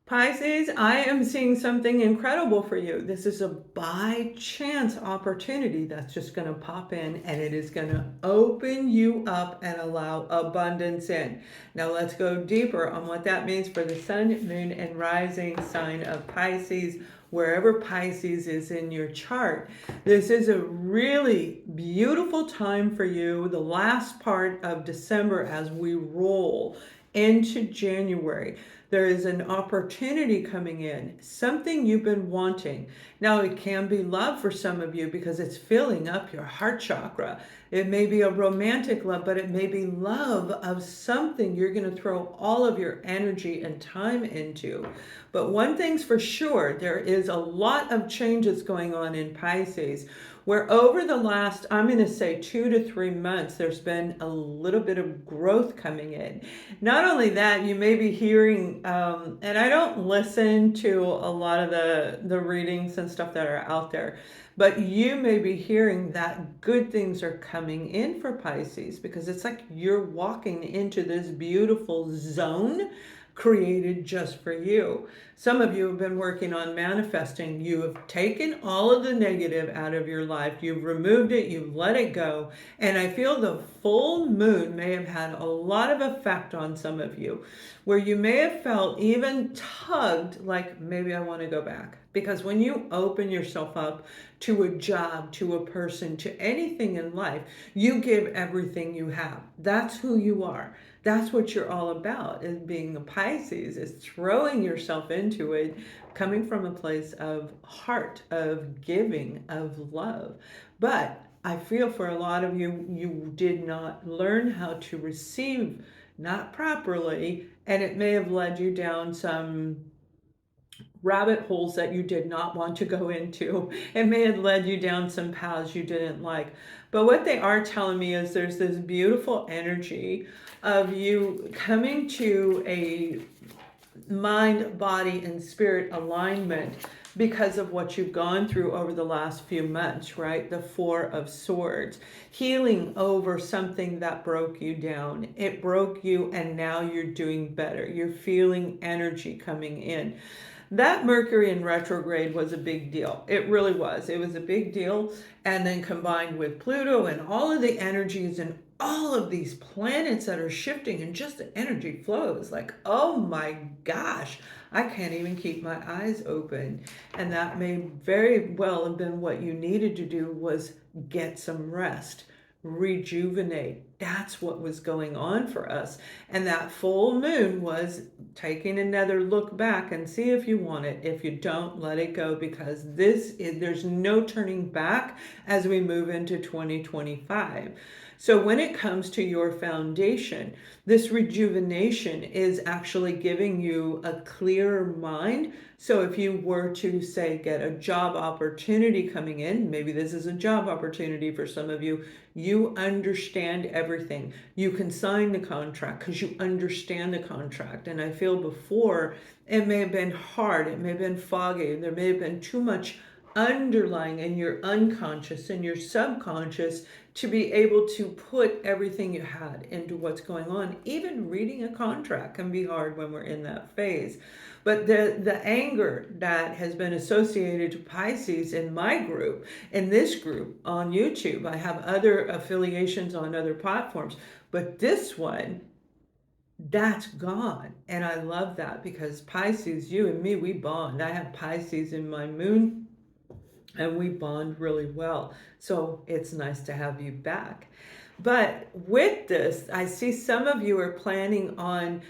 Pisces, I am seeing something incredible for you. This is a by chance opportunity that's just going to pop in, and it is going to open you up and allow abundance in. Now let's go deeper on what that means for the sun, moon, and rising sign of Pisces, wherever Pisces is in your chart. This is a really beautiful time for you, the last part of December as we roll into January. There is an opportunity coming in, something you've been wanting. Now, it can be love for some of you because it's filling up your heart chakra. It may be a romantic love, but it may be love of something you're going to throw all of your energy and time into. But one thing's for sure, there is a lot of changes going on in Pisces, where over the last, I'm going to say 2 to 3 months, there's been a little bit of growth coming in. Not only that, you may be hearing, and I don't listen to a lot of the readings and stuff that are out there, but you may be hearing that good things are coming in for Pisces, because it's like you're walking into this beautiful zone created just for you. Some of you have been working on manifesting. You have taken all of the negative out of your life. You've removed it. You've let it go. And I feel the full moon may have had a lot of effect on some of you, where you may have felt even tugged, like maybe I want to go back. Because when you open yourself up to a job, to a person, to anything in life, you give everything you have. That's who you are. That's what you're all about, is being a Pisces, is throwing yourself into it, coming from a place of heart, of giving, of love. But I feel for a lot of you, you did not learn how to receive, not properly, and it may have led you down some rabbit holes that you did not want to go into. It may have led you down some paths you didn't like. But what they are telling me is there's this beautiful energy of you coming to a mind, body, and spirit alignment because of what you've gone through over the last few months, right? The Four of Swords, healing over something that broke you down. It broke you, and now you're doing better. You're feeling energy coming in. That Mercury in retrograde was a big deal. It really was. It was a big deal. And then combined with Pluto and all of the energies and all of these planets that are shifting, and just the energy flows, like, oh my gosh, I can't even keep my eyes open. And that may very well have been what you needed to do, was get some rest, rejuvenate. That's what was going on for us. And that full moon was taking another look back and see if you want it. If you don't, let it go, because there's no turning back as we move into 2025. So when it comes to your foundation, this rejuvenation is actually giving you a clearer mind. So if you were to, say, get a job opportunity coming in, maybe this is a job opportunity for some of you, you understand everything. You can sign the contract because you understand the contract. And I feel before, it may have been hard, it may have been foggy, there may have been too much underlying in your unconscious and your subconscious to be able to put everything you had into what's going on. Even reading a contract can be hard when we're in that phase. But the anger that has been associated to Pisces in my group, in this group on YouTube, I have other affiliations on other platforms, but this one, that's gone. And I love that, because Pisces, you and me, we bond. I have Pisces in my moon, and we bond really well. So it's nice to have you back. But with this, I see some of you are planning on,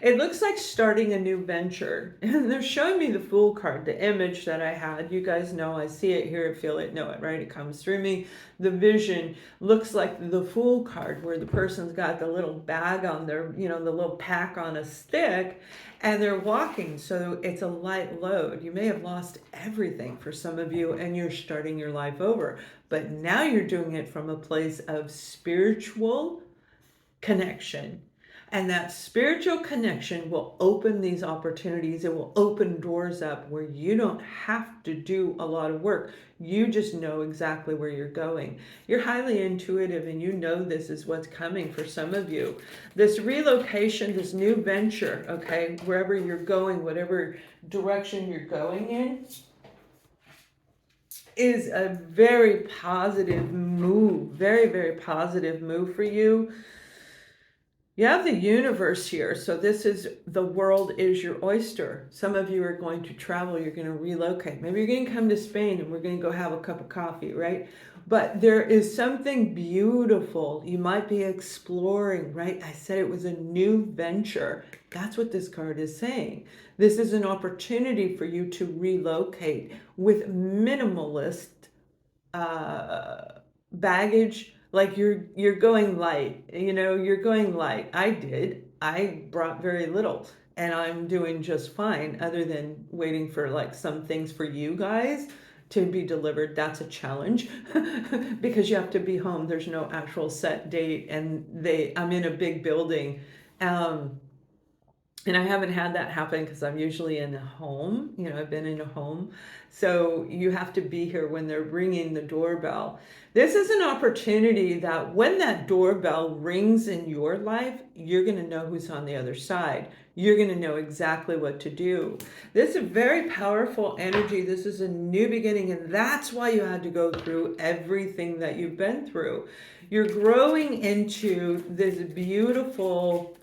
it looks like starting a new venture. And they're showing me the Fool card, the image that I had. You guys know, I see it, hear it, feel it, know it, right? It comes through me. The vision looks like the Fool card, where the person's got the little bag on their, the little pack on a stick, and they're walking. So it's a light load. You may have lost everything for some of you, and you're starting your life over. But now you're doing it from a place of spiritual connection, And that spiritual connection will open these opportunities. It will open doors up where you don't have to do a lot of work. You just know exactly where you're going. You're highly intuitive and you know this is what's coming for some of you. This relocation, this new venture, okay, wherever you're going, whatever direction you're going in, is a very positive move, very, very positive move for you. You have the universe here. So this is, the world is your oyster. Some of you are going to travel, you're going to relocate. Maybe you're going to come to Spain and we're going to go have a cup of coffee, right? But there is something beautiful. You might be exploring, right? I said it was a new venture. That's what this card is saying. This is an opportunity for you to relocate with minimalist baggage. Like you're going light, you're going light. I brought very little and I'm doing just fine, other than waiting for like some things for you guys to be delivered. That's a challenge because you have to be home. There's no actual set date, and I'm in a big building. And I haven't had that happen because I'm usually in a home. I've been in a home. So you have to be here when they're ringing the doorbell. This is an opportunity that when that doorbell rings in your life, you're going to know who's on the other side. You're going to know exactly what to do. This is a very powerful energy. This is a new beginning, and that's why you had to go through everything that you've been through. You're growing into this beautiful...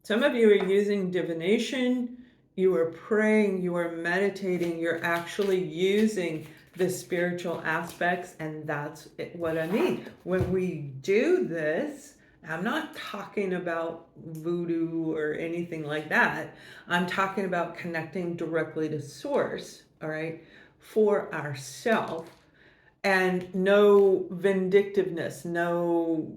Some of you are using divination, you are praying, you are meditating, you're actually using the spiritual aspects, and that's what I mean. When we do this, I'm not talking about voodoo or anything like that. I'm talking about connecting directly to source, all right, for ourselves, and no vindictiveness, no...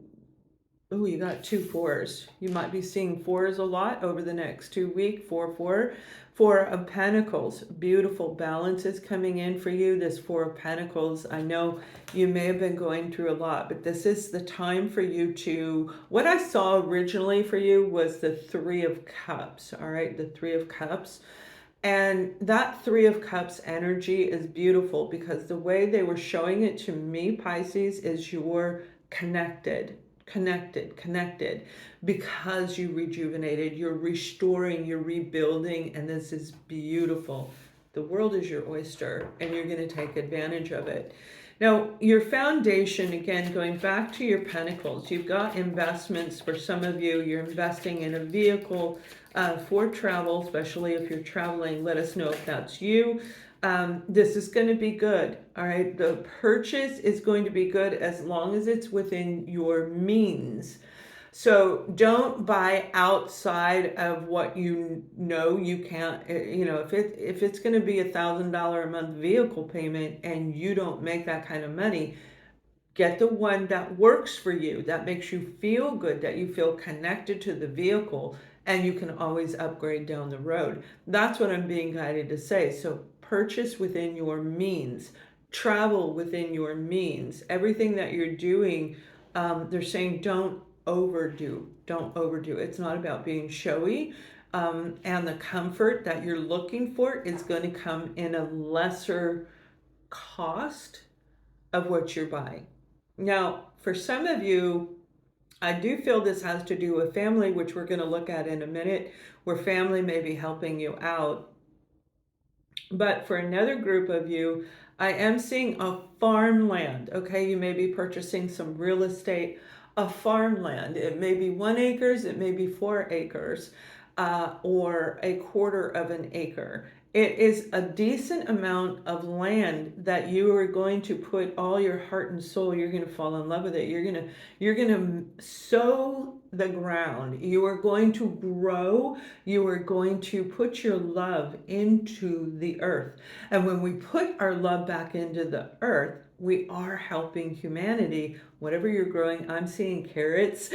Oh, you got 2 4s. You might be seeing 4s a lot over the next 2 weeks. 4. 4 of Pentacles. Beautiful balance is coming in for you. This 4 of Pentacles. I know you may have been going through a lot, but this is the time for you to... What I saw originally for you was the 3 of Cups. All right, the 3 of Cups. And that 3 of Cups energy is beautiful because the way they were showing it to me, Pisces, is you're connected, because you rejuvenated, you're restoring, you're rebuilding, and this is beautiful. The world is your oyster, and you're going to take advantage of it. Now, your foundation, again, going back to your Pentacles, you've got investments. For some of you, you're investing in a vehicle for travel, especially if you're traveling. Let us know if that's you. This is going to be good. All right. The purchase is going to be good as long as it's within your means. So don't buy outside of what you know you can't, if it's going to be $1,000 a month vehicle payment and you don't make that kind of money, get the one that works for you, that makes you feel good, that you feel connected to the vehicle, and you can always upgrade down the road. That's what I'm being guided to say. So purchase within your means, travel within your means. Everything that you're doing, they're saying don't overdo. It's not about being showy. And the comfort that you're looking for is going to come in a lesser cost of what you're buying. Now, for some of you, I do feel this has to do with family, which we're going to look at in a minute, where family may be helping you out. But for another group of you, I am seeing a farmland. Okay, you may be purchasing some real estate, a farmland. It may be 1 acre, it may be 4 acres, or 1/4 of an acre. It is a decent amount of land that you are going to put all your heart and soul. You're going to fall in love with it. You're going to sow the ground. You are going to grow. You are going to put your love into the earth. And when we put our love back into the earth, we are helping humanity. Whatever you're growing, I'm seeing carrots.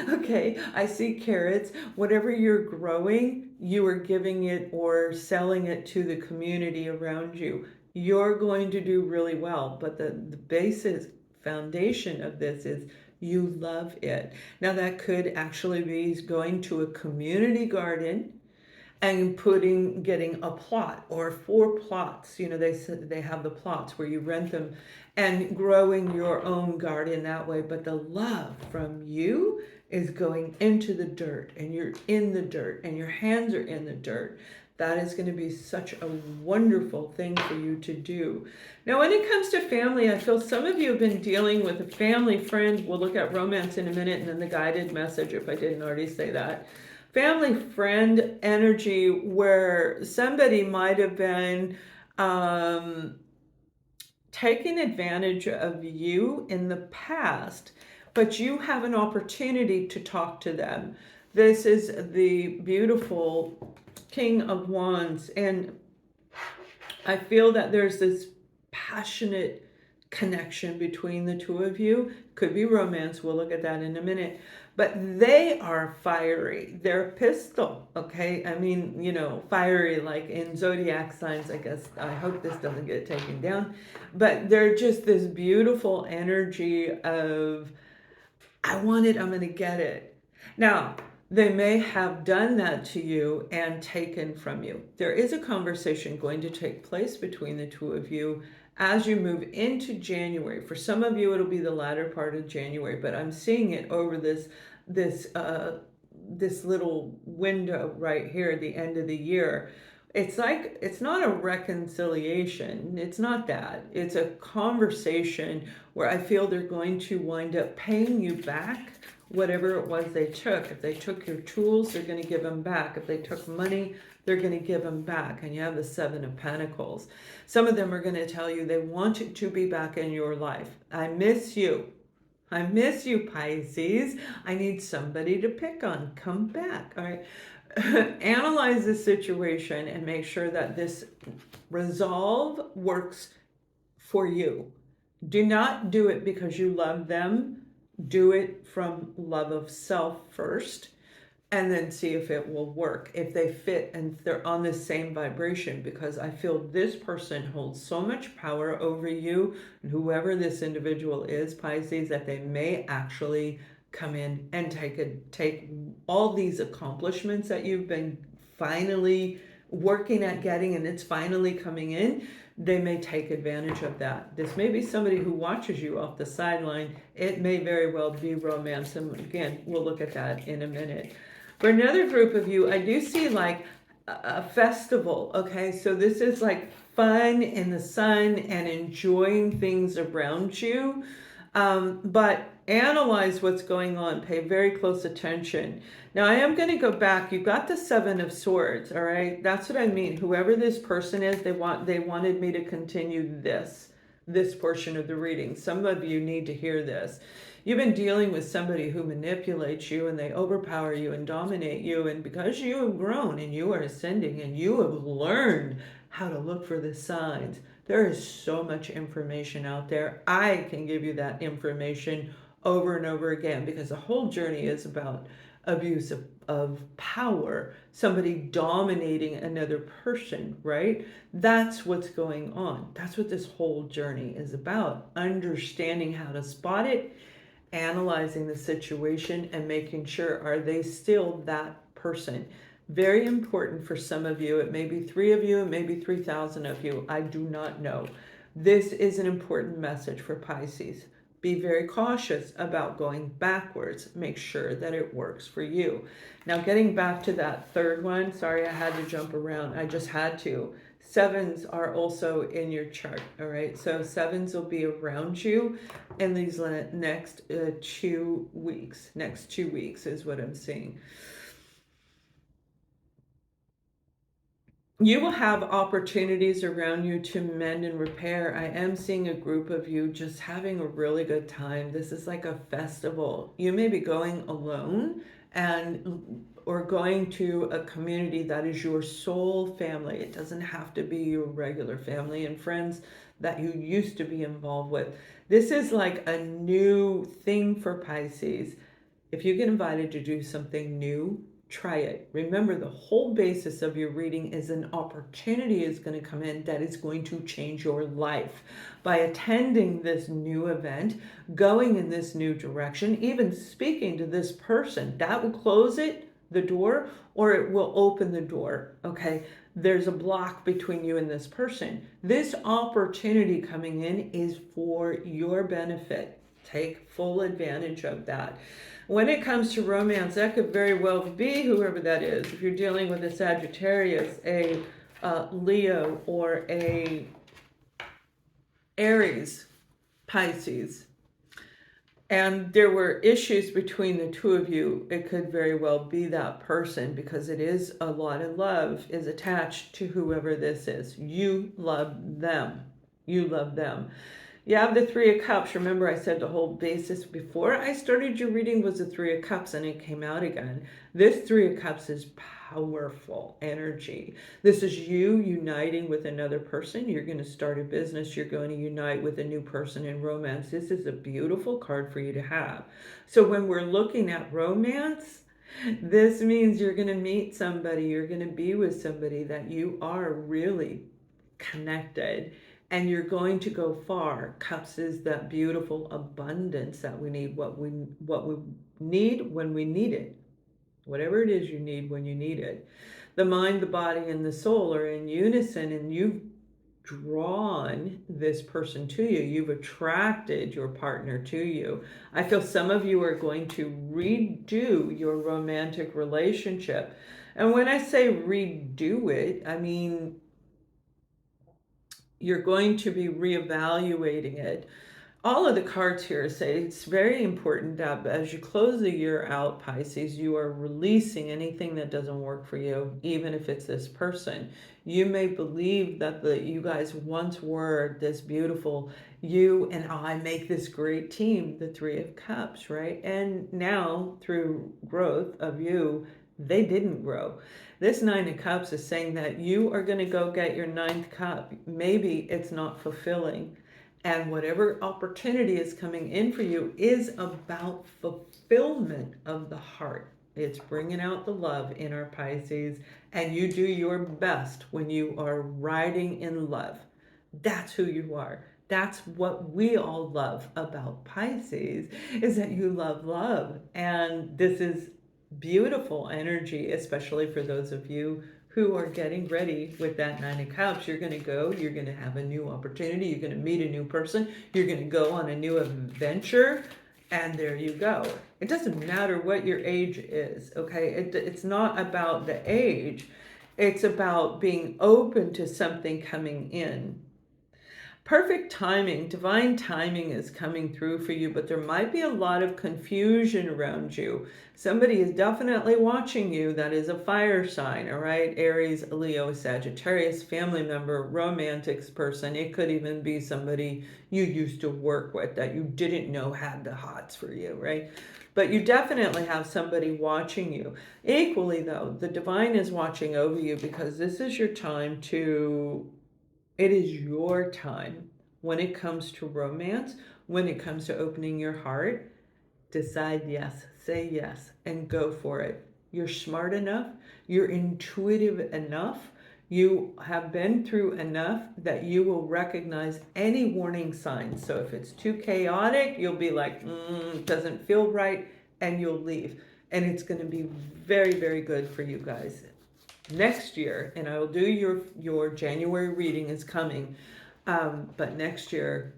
Okay, I see carrots. Whatever you're growing, you are giving it or selling it to the community around you. You're going to do really well. But the basis foundation of this is You love it. Now that could actually be going to a community garden and getting a plot or 4 plots. They said they have the plots where you rent them, and growing your own garden that way. But the love from you is going into the dirt, and you're in the dirt, and your hands are in the dirt. That is going to be such a wonderful thing for you to do. Now, when it comes to family, I feel some of you have been dealing with a family friend. We'll look at romance in a minute, and then the guided message, if I didn't already say that. Family friend energy, where somebody might have been taking advantage of you in the past, but you have an opportunity to talk to them. This is the beautiful King of Wands, and I feel that there's this passionate connection between the two of you. Could be romance. We'll look at that in a minute. But they are fiery. They're a pistol, okay? I mean, fiery like in zodiac signs, I guess. I hope this doesn't get taken down. But they're just this beautiful energy of, I want it, I'm going to get it. Now, they may have done that to you and taken from you. There is a conversation going to take place between the two of you as you move into January. For some of you, it'll be the latter part of January, but I'm seeing it over this little window right here at the end of the year. It's like, it's not a reconciliation. It's not that. It's a conversation where I feel they're going to wind up paying you back whatever it was they took. If they took your tools, they're going to give them back. If they took money, they're going to give them back. And you have the Seven of Pentacles. Some of them are going to tell you they want to be back in your life. I miss you. I miss you, Pisces. I need somebody to pick on. Come back. All right. Analyze the situation and make sure that this resolve works for you. Do not do it because you love them. Do it from love of self first, and then see if it will work, if they fit and they're on the same vibration, because I feel this person holds so much power over you, and whoever this individual is, Pisces, that they may actually come in and take all these accomplishments that you've been finally working at getting, and it's finally coming in. They may take advantage of that. This may be somebody who watches you off the sideline. It may very well be romance. And again, we'll look at that in a minute. For another group of you, I do see like a festival. Okay, so this is like fun in the sun and enjoying things around you. But analyze what's going on. Pay very close attention. Now, I am going to go back. You've got the Seven of Swords, all right? That's what I mean. Whoever this person is, they wanted me to continue this portion of the reading. Some of you need to hear this. You've been dealing with somebody who manipulates you, and they overpower you and dominate you. And because you have grown and you are ascending and you have learned how to look for the signs, there is so much information out there. I can give you that information over and over again, because the whole journey is about abuse of power, somebody dominating another person, right? That's what's going on. That's what this whole journey is about. Understanding how to spot it, analyzing the situation, and making sure, are they still that person? Very important for some of you. It may be 3 of you, it may be 3,000 of you. I do not know. This is an important message for Pisces. Be very cautious about going backwards. Make sure that it works for you. Now, getting back to that third one, sorry I had to jump around. I just had to. Sevens are also in your chart, all right? So sevens will be around you in these next 2 weeks. Next 2 weeks is what I'm seeing. You will have opportunities around you to mend and repair. I am seeing a group of you just having a really good time. This is like a festival. You may be going alone or going to a community that is your soul family. It doesn't have to be your regular family and friends that you used to be involved with. This is like a new thing for Pisces. If you get invited to do something new, try it. Remember, the whole basis of your reading is an opportunity is going to come in that is going to change your life. By attending this new event, going in this new direction, even speaking to this person, that will close the door, or it will open the door, okay? There's a block between you and this person. This opportunity coming in is for your benefit. Take full advantage of that. When it comes to romance, that could very well be whoever that is. If you're dealing with a Sagittarius, a Leo, or a Aries, Pisces, and there were issues between the two of you, it could very well be that person, because it is a lot of love is attached to whoever this is. You love them. You love them. You have the Three of Cups. Remember, I said the whole basis before I started your reading was the Three of Cups, and it came out again. This Three of Cups is powerful energy. This is you uniting with another person. You're going to start a business. You're going to unite with a new person in romance. This is a beautiful card for you to have. So when we're looking at romance, this means you're going to meet somebody. You're going to be with somebody that you are really connected, and you're going to go far. Cups is that beautiful abundance that we need, what we need when we need it. Whatever it is you need when you need it. The mind, the body, and the soul are in unison, and you've drawn this person to you. You've attracted your partner to you. I feel some of you are going to redo your romantic relationship. And when I say redo it, I mean you're going to be reevaluating it. All of the cards here say it's very important that as you close the year out, Pisces, you are releasing anything that doesn't work for you, even if it's this person. You may believe that you guys once were this beautiful, you and I make this great team, the Three of Cups, right? And now through growth of you, they didn't grow. This Nine of Cups is saying that you are going to go get your ninth cup. Maybe it's not fulfilling. And whatever opportunity is coming in for you is about fulfillment of the heart. It's bringing out the love in our Pisces. And you do your best when you are riding in love. That's who you are. That's what we all love about Pisces, is that you love love. And this is beautiful energy, especially for those of you who are getting ready with that Nine of Cups. You're going to go, you're going to have a new opportunity, you're going to meet a new person, you're going to go on a new adventure, and there you go. It doesn't matter what your age is, okay? It's not about the age, it's about being open to something coming in. Perfect timing, divine timing is coming through for you, but there might be a lot of confusion around you. Somebody is definitely watching you that is a fire sign, all right? Aries, Leo, Sagittarius, family member, romantic person. It could even be somebody you used to work with that you didn't know had the hots for you, right? But you definitely have somebody watching you. Equally, though, the divine is watching over you, because this is your time to... It is your time when it comes to romance, when it comes to opening your heart. Decide yes, say yes, and go for it. You're smart enough, you're intuitive enough, you have been through enough that you will recognize any warning signs. So if it's too chaotic, you'll be like, it doesn't feel right, and you'll leave. And it's going to be very, very good for you guys. Next year, and I will do your January reading is coming, but next year,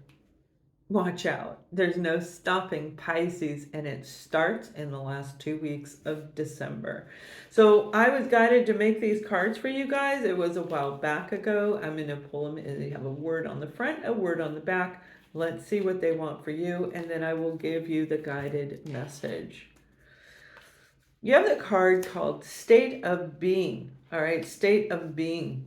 watch out. There's no stopping Pisces, and it starts in the last 2 weeks of December. So I was guided to make these cards for you guys. It was a while back ago. I'm going to pull them, and they have a word on the front, a word on the back. Let's see what they want for you, and then I will give you the guided message. You have the card called State of Being. All right, state of being.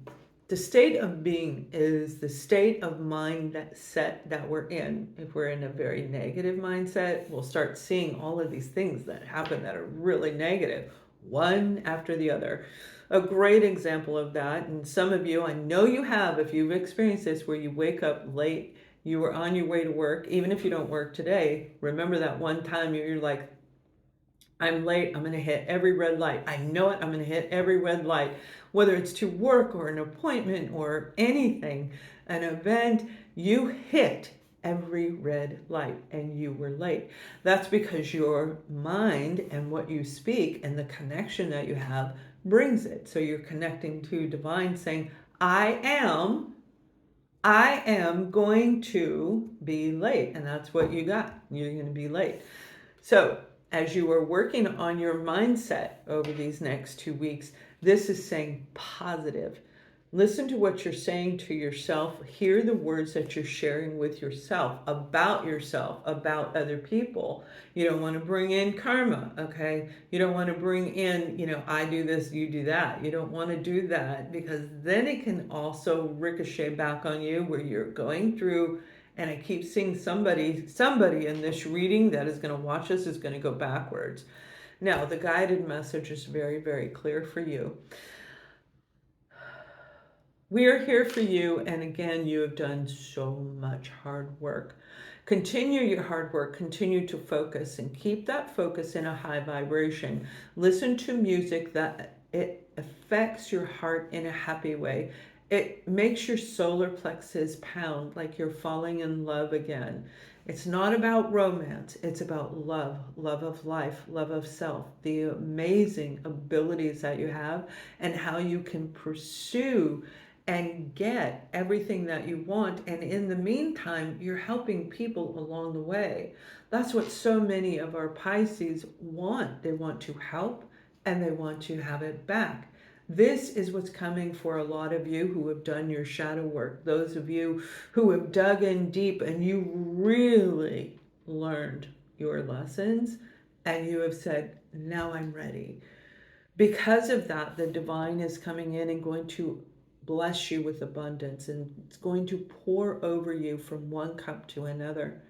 The state of being is the state of mindset that we're in. If we're in a very negative mindset, we'll start seeing all of these things that happen that are really negative, one after the other. A great example of that, and some of you, I know you have, if you've experienced this, where you wake up late, you were on your way to work, even if you don't work today, remember that one time you're like, I'm late, I'm going to hit every red light. I know it, I'm going to hit every red light, whether it's to work or an appointment or anything, an event, you hit every red light and you were late. That's because your mind and what you speak and the connection that you have brings it. So you're connecting to divine saying, I am going to be late. And that's what you got. You're going to be late. So as you are working on your mindset over these next 2 weeks, this is saying positive. Listen to what you're saying to yourself. Hear the words that you're sharing with yourself, about other people. You don't want to bring in karma, okay? You don't want to bring in, I do this, you do that. You don't want to do that, because then it can also ricochet back on you where you're going through. And I keep seeing somebody in this reading that is going to watch us is going to go backwards. Now, the guided message is very, very clear for you. We are here for you, and again, you have done so much hard work. Continue your hard work, continue to focus, and keep that focus in a high vibration. Listen to music that it affects your heart in a happy way. It makes your solar plexus pound like you're falling in love again. It's not about romance, it's about love, love of life, love of self, the amazing abilities that you have, and how you can pursue and get everything that you want. And in the meantime, you're helping people along the way. That's what so many of our Pisces want. They want to help and they want to have it back. This is what's coming for a lot of you who have done your shadow work. Those of you who have dug in deep and you really learned your lessons and you have said, now I'm ready. Because of that, the divine is coming in and going to bless you with abundance, and it's going to pour over you from one cup to another.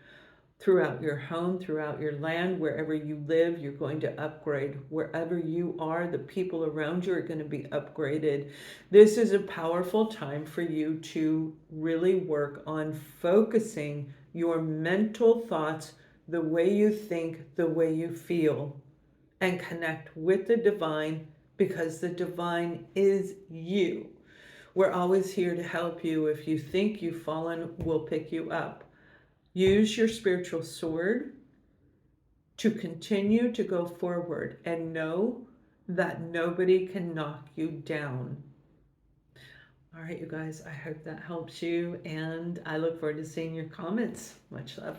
Throughout your home, throughout your land, wherever you live, you're going to upgrade. Wherever you are, the people around you are going to be upgraded. This is a powerful time for you to really work on focusing your mental thoughts, the way you think, the way you feel, and connect with the divine, because the divine is you. We're always here to help you. If you think you've fallen, we'll pick you up. Use your spiritual sword to continue to go forward and know that nobody can knock you down. All right, you guys, I hope that helps you, and I look forward to seeing your comments. Much love.